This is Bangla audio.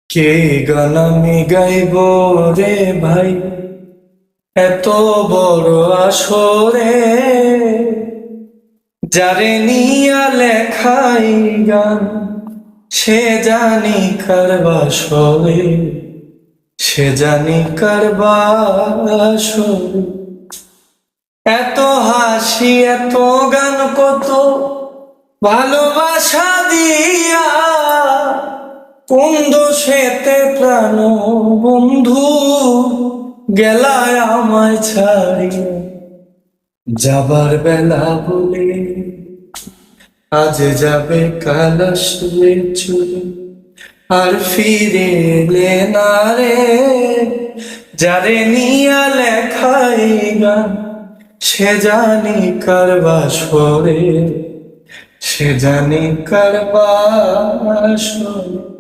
কে গান আমি গাইব রে ভাই, এত বড় আসরে, যারে নিয়া লেখাই গান, সে জানি কার বাসরে, সে জানি কার বাসরে। এত হাসি এত গান কত ভালোবাসা দিয়া, কোন দোষেতে প্রাণ বন্ধু গেলায় আমায় ছাড়িয়া। যাবার বেলা বলে আজ যাবে কাল আসবে চলে, আর ফিরে এলে না রে, যারে নিয়া লেখাই গান, সে জানি কার বাসরে, সে জানি কার বাসরে।